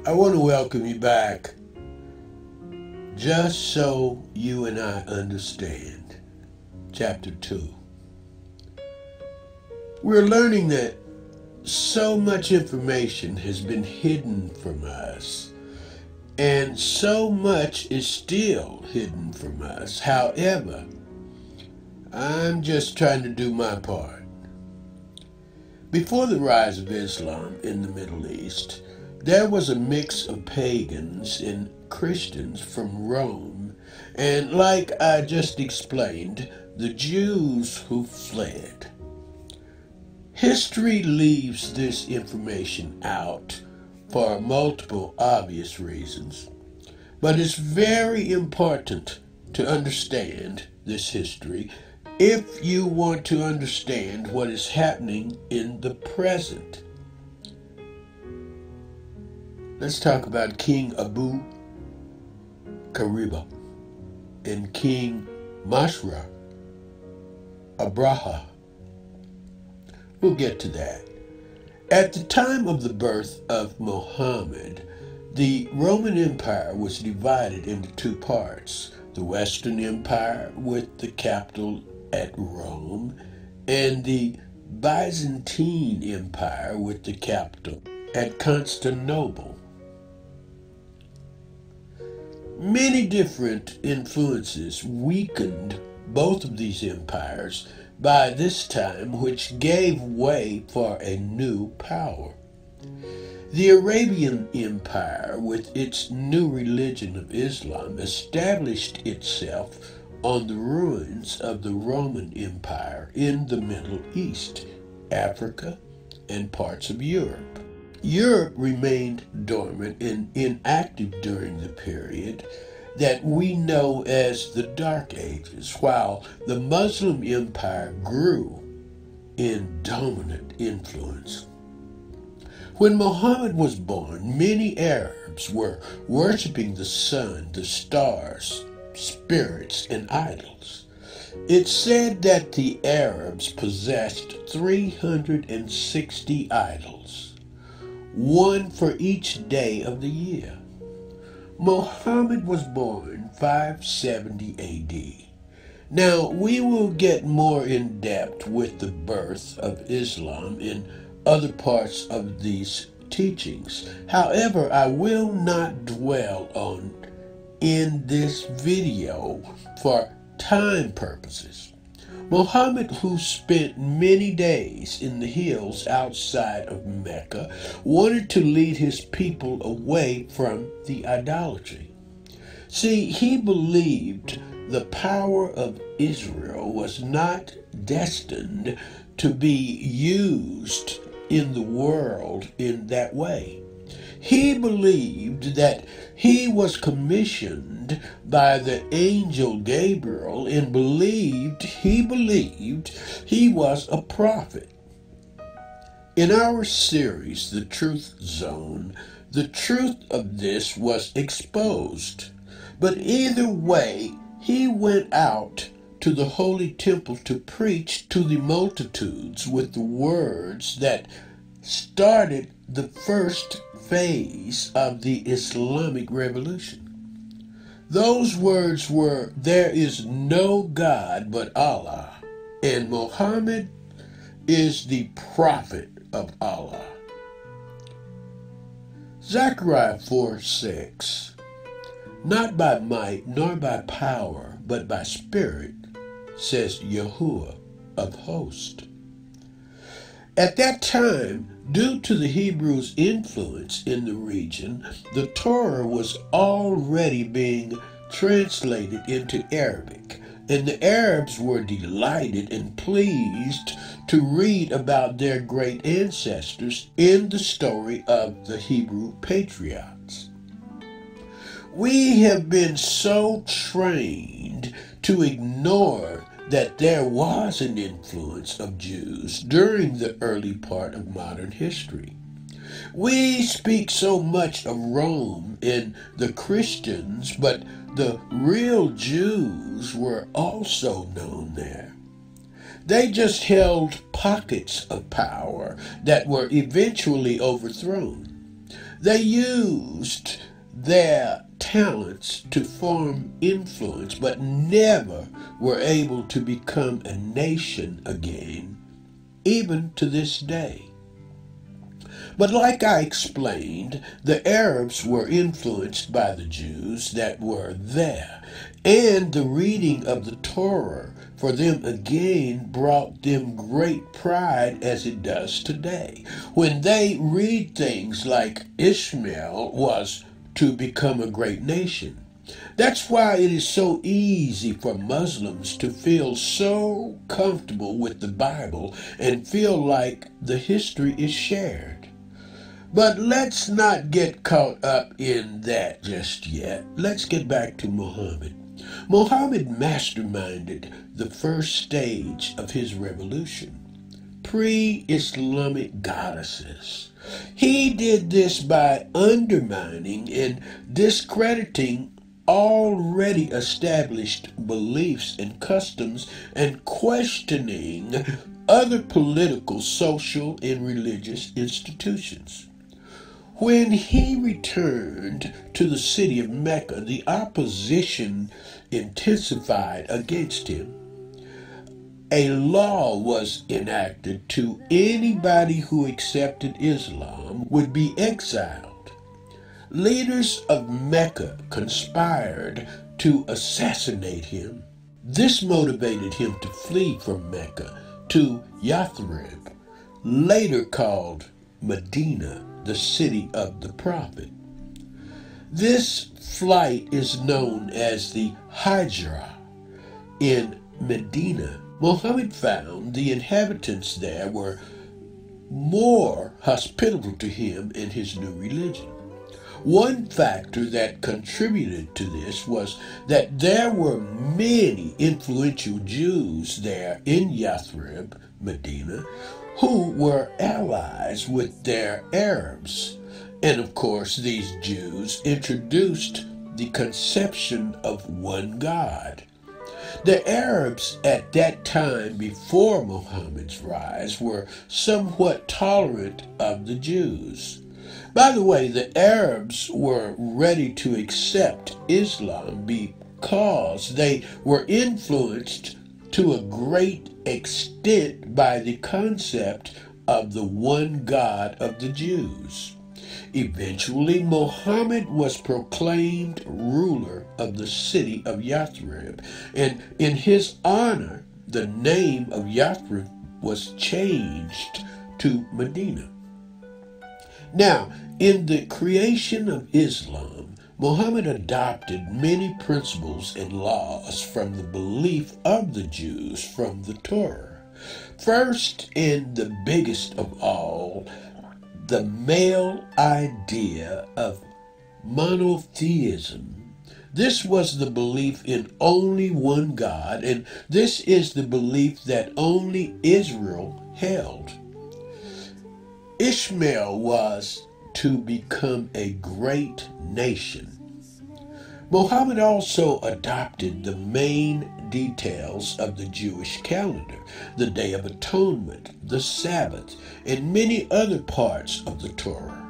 I want to welcome you back, just so you and I understand. Chapter 2. We're learning that so much information has been hidden from us, and so much is still hidden from us. However, I'm just trying to do my part. Before the rise of Islam in the Middle East, there was a mix of pagans and Christians from Rome, and like I just explained, the Jews who fled. History leaves this information out for multiple obvious reasons, but it's very important to understand this history if you want to understand what is happening in the present. Let's talk about King Abu Kariba and King Mashra Abraha. We'll get to that. At the time of the birth of Muhammad, the Roman Empire was divided into two parts: the Western Empire with the capital at Rome, and the Byzantine Empire with the capital at Constantinople. Many different influences weakened both of these empires by this time, which gave way for a new power. The Arabian Empire, with its new religion of Islam, established itself on the ruins of the Roman Empire in the Middle East, Africa, and parts of Europe. Europe remained dormant and inactive during the period that we know as the Dark Ages, while the Muslim Empire grew in dominant influence. When Muhammad was born, many Arabs were worshiping the sun, the stars, spirits, and idols. It's said that the Arabs possessed 360 idols, one for each day of the year. Muhammad was born 570 AD. Now, we will get more in depth with the birth of Islam in other parts of these teachings. However, I will not dwell on in this video for time purposes. Muhammad, who spent many days in the hills outside of Mecca, wanted to lead his people away from the idolatry. See, he believed the power of Israel was not destined to be used in the world in that way. He believed that he was commissioned by the angel Gabriel and he believed he was a prophet. In our series, The Truth Zone, the truth of this was exposed. But either way, he went out to the Holy Temple to preach to the multitudes with the words that started the first phase of the Islamic Revolution. Those words were, "There is no God but Allah, and Muhammad is the prophet of Allah." Zechariah 4:6, "Not by might nor by power, but by spirit, says Yahuwah of hosts." At that time, due to the Hebrews' influence in the region, the Torah was already being translated into Arabic, and the Arabs were delighted and pleased to read about their great ancestors in the story of the Hebrew patriarchs. We have been so trained to ignore that there was an influence of Jews during the early part of modern history. We speak so much of Rome and the Christians, but the real Jews were also known there. They just held pockets of power that were eventually overthrown. They used their talents to form influence, but never were able to become a nation again, even to this day. But like I explained, the Arabs were influenced by the Jews that were there, and the reading of the Torah for them again brought them great pride as it does today. When they read things like Ishmael was to become a great nation. That's why it is so easy for Muslims to feel so comfortable with the Bible and feel like the history is shared. But let's not get caught up in that just yet. Let's get back to Muhammad. Muhammad masterminded the first stage of his revolution, pre-Islamic goddesses. He did this by undermining and discrediting already established beliefs and customs and questioning other political, social, and religious institutions. When he returned to the city of Mecca, the opposition intensified against him. A law was enacted to anybody who accepted Islam would be exiled. Leaders of Mecca conspired to assassinate him. This motivated him to flee from Mecca to Yathrib, later called Medina, the city of the Prophet. This flight is known as the Hijrah. In Medina, Muhammad found the inhabitants there were more hospitable to him and his new religion. One factor that contributed to this was that there were many influential Jews there in Yathrib, Medina, who were allies with their Arabs. And of course, these Jews introduced the conception of one God. The Arabs at that time before Muhammad's rise were somewhat tolerant of the Jews. By the way, the Arabs were ready to accept Islam because they were influenced to a great extent by the concept of the one God of the Jews. Eventually, Muhammad was proclaimed ruler of the city of Yathrib, and in his honor, the name of Yathrib was changed to Medina. Now, in the creation of Islam, Muhammad adopted many principles and laws from the belief of the Jews from the Torah. First, and the biggest of all, the male idea of monotheism. This was the belief in only one God, and this is the belief that only Israel held. Ishmael was to become a great nation. Muhammad also adopted the main details of the Jewish calendar, the Day of Atonement, the Sabbath, and many other parts of the Torah.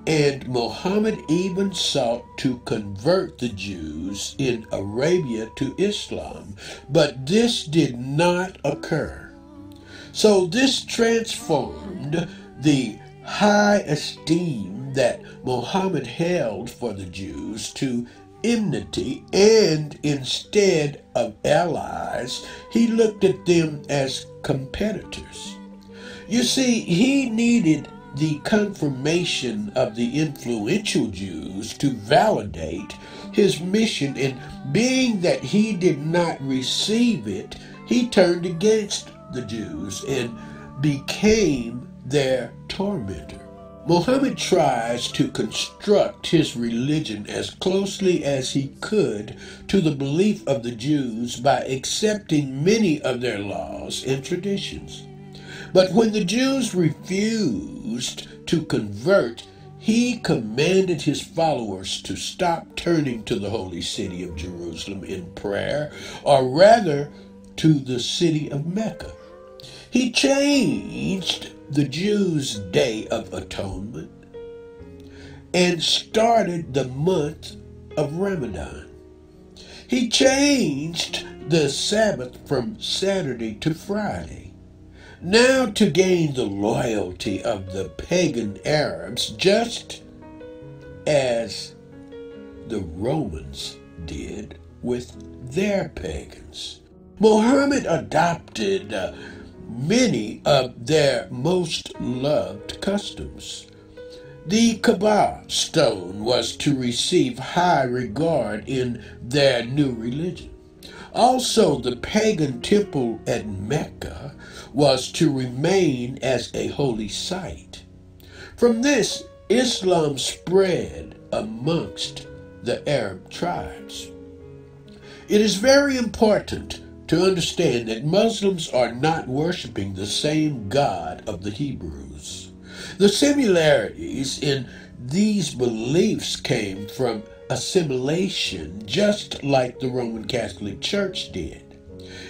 And Muhammad even sought to convert the Jews in Arabia to Islam, but this did not occur. So this transformed the high esteem that Muhammad held for the Jews to enmity, and instead of allies, he looked at them as competitors. You see, he needed the confirmation of the influential Jews to validate his mission, and being that he did not receive it, he turned against the Jews and became their tormentor. Muhammad tries to construct his religion as closely as he could to the belief of the Jews by accepting many of their laws and traditions. But when the Jews refused to convert, he commanded his followers to stop turning to the holy city of Jerusalem in prayer, or rather to the city of Mecca. He changed the Jews' Day of Atonement and started the month of Ramadan. He changed the Sabbath from Saturday to Friday, now to gain the loyalty of the pagan Arabs, just as the Romans did with their pagans. Muhammad adopted many of their most loved customs. The Kaaba stone was to receive high regard in their new religion. Also, the pagan temple at Mecca was to remain as a holy site. From this, Islam spread amongst the Arab tribes. It is very important to understand that Muslims are not worshiping the same God of the Hebrews. The similarities in these beliefs came from assimilation, just like the Roman Catholic Church did.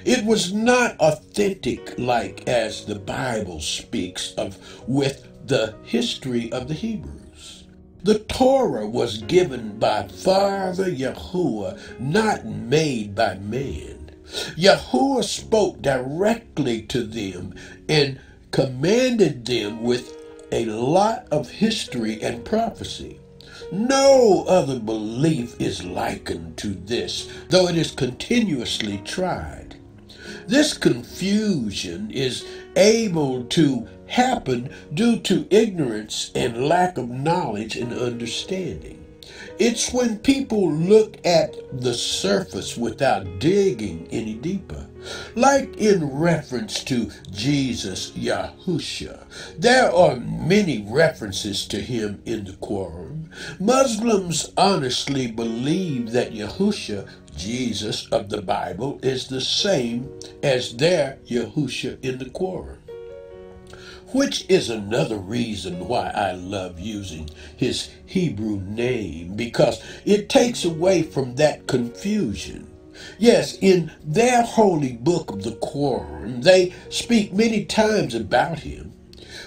It was not authentic like as the Bible speaks of with the history of the Hebrews. The Torah was given by Father Yahuwah, not made by man. Yahuwah spoke directly to them and commanded them with a lot of history and prophecy. No other belief is likened to this, though it is continuously tried. This confusion is able to happen due to ignorance and lack of knowledge and understanding. It's when people look at the surface without digging any deeper. Like in reference to Jesus, Yahusha, there are many references to him in the Quran. Muslims honestly believe that Yahusha, Jesus of the Bible, is the same as their Yahusha in the Quran, which is another reason why I love using his Hebrew name, because it takes away from that confusion. Yes, in their holy book of the Quran, they speak many times about him.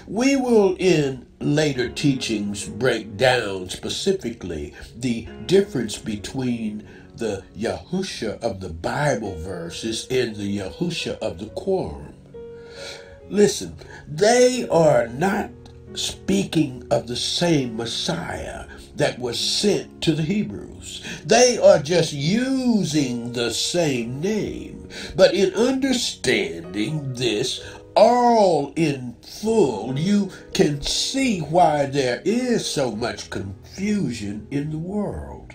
We will in later teachings break down specifically the difference between the Yahusha of the Bible verses and the Yahusha of the Quran. Listen, they are not speaking of the same Messiah that was sent to the Hebrews. They are just using the same name. But in understanding this all in full, you can see why there is so much confusion in the world.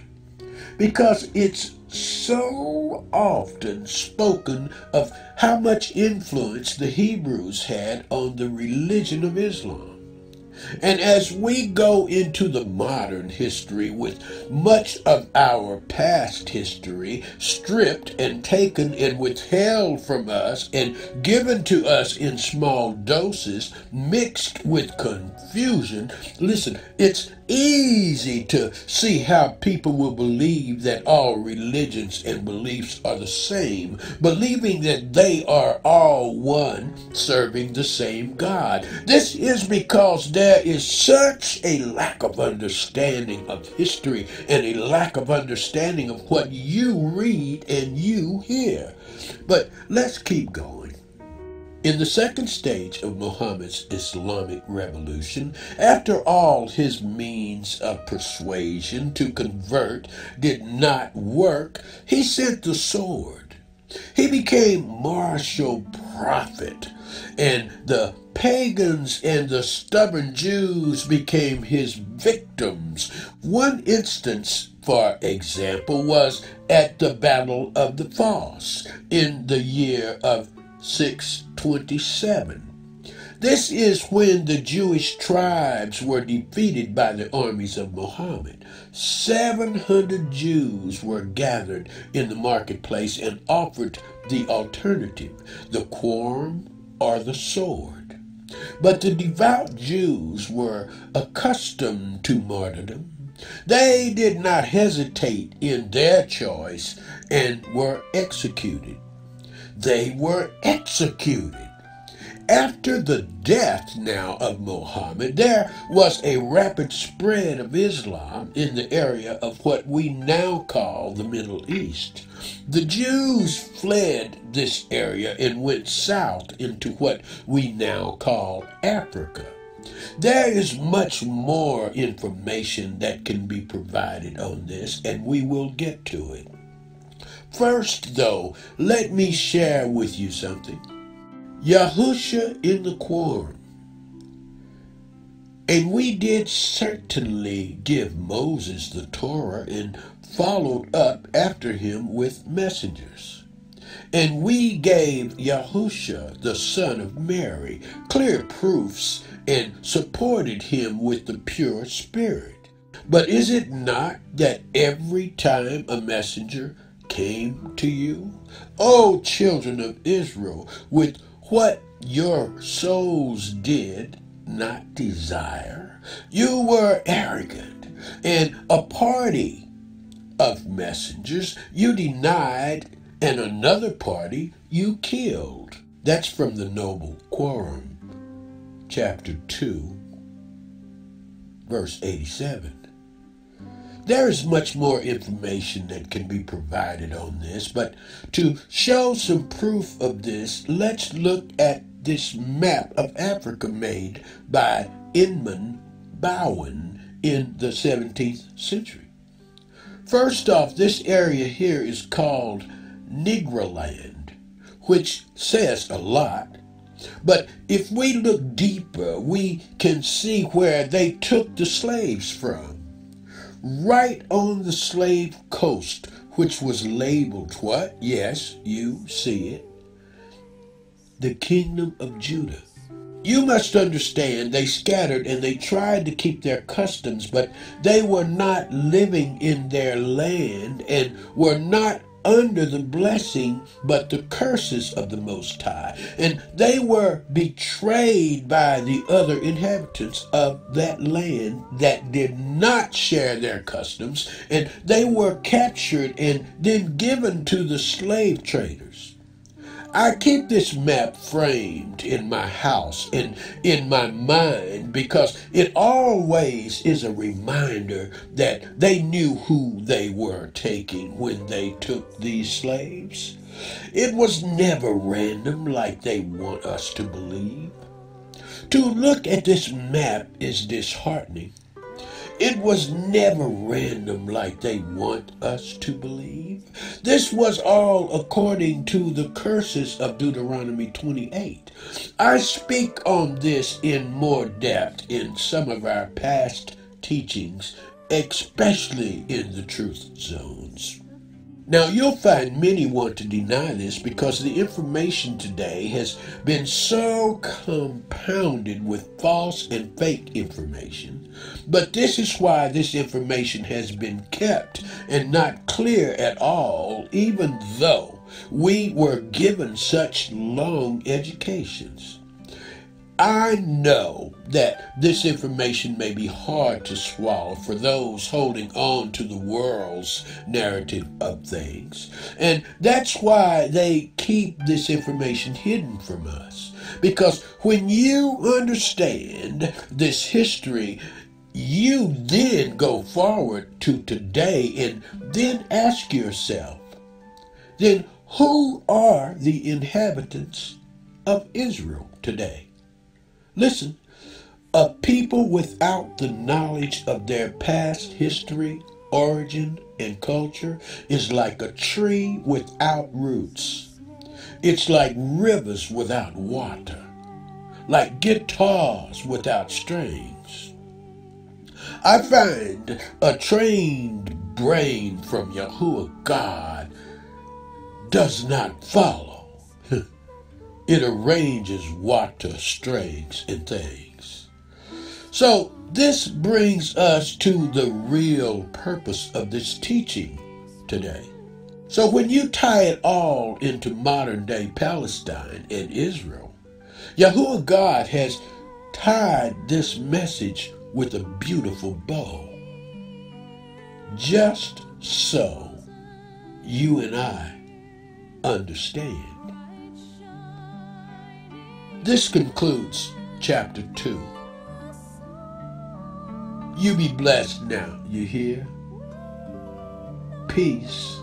Because it's so often spoken of how much influence the Hebrews had on the religion of Islam. And as we go into the modern history with much of our past history stripped and taken and withheld from us and given to us in small doses, mixed with confusion, listen, it's easy to see how people will believe that all religions and beliefs are the same, believing that they are all one, serving the same God. This is because there is such a lack of understanding of history and a lack of understanding of what you read and you hear. But let's keep going. In the second stage of Muhammad's Islamic revolution, after all his means of persuasion to convert did not work, he sent the sword. He became martial prophet, and the pagans and the stubborn Jews became his victims. One instance, for example, was at the Battle of the Fosse in the year of 627. This is when the Jewish tribes were defeated by the armies of Muhammad. 700 Jews were gathered in the marketplace and offered the alternative, the Quran or the sword. But the devout Jews were accustomed to martyrdom. They did not hesitate in their choice and were executed. They were executed. After the death now of Muhammad, there was a rapid spread of Islam in the area of what we now call the Middle East. The Jews fled this area and went south into what we now call Africa. There is much more information that can be provided on this, and we will get to it. First, though, let me share with you something. Yahusha in the quorum. And we did certainly give Moses the Torah and followed up after him with messengers. And we gave Yahusha, the son of Mary, clear proofs and supported him with the pure spirit. But is it not that every time a messenger came to you, O children of Israel, with what your souls did not desire, you were arrogant, and a party of messengers you denied, and another party you killed. That's from the Noble Quorum, chapter 2, verse 87. There is much more information that can be provided on this, but to show some proof of this, let's look at this map of Africa made by Edmund Bowen in the 17th century. First off, this area here is called Negroland, which says a lot. But if we look deeper, we can see where they took the slaves from. Right on the slave coast, which was labeled what? Yes, you see it. The Kingdom of Judah. You must understand they scattered and they tried to keep their customs, but they were not living in their land and were not under the blessing but the curses of the Most High. And they were betrayed by the other inhabitants of that land that did not share their customs, and they were captured and then given to the slave traders. I keep this map framed in my house and in my mind because it always is a reminder that they knew who they were taking when they took these slaves. It was never random like they want us to believe. To look at this map is disheartening. It was never random like they want us to believe. This was all according to the curses of Deuteronomy 28. I speak on this in more depth in some of our past teachings, especially in the truth zones. Now, you'll find many want to deny this because the information today has been so compounded with false and fake information. But this is why this information has been kept and not clear at all, even though we were given such long educations. I know that this information may be hard to swallow for those holding on to the world's narrative of things, and that's why they keep this information hidden from us. Because when you understand this history, you then go forward to today and then ask yourself, then who are the inhabitants of Israel today? Listen, a people without the knowledge of their past history, origin, and culture is like a tree without roots. It's like rivers without water, like guitars without strings. I find a trained brain from Yahuwah God does not follow. It arranges water, strings, and things. So this brings us to the real purpose of this teaching today. So when you tie it all into modern-day Palestine and Israel, Yahuwah God has tied this message with a beautiful bow. Just so you and I understand. This concludes chapter 2. You be blessed now, you hear? Peace.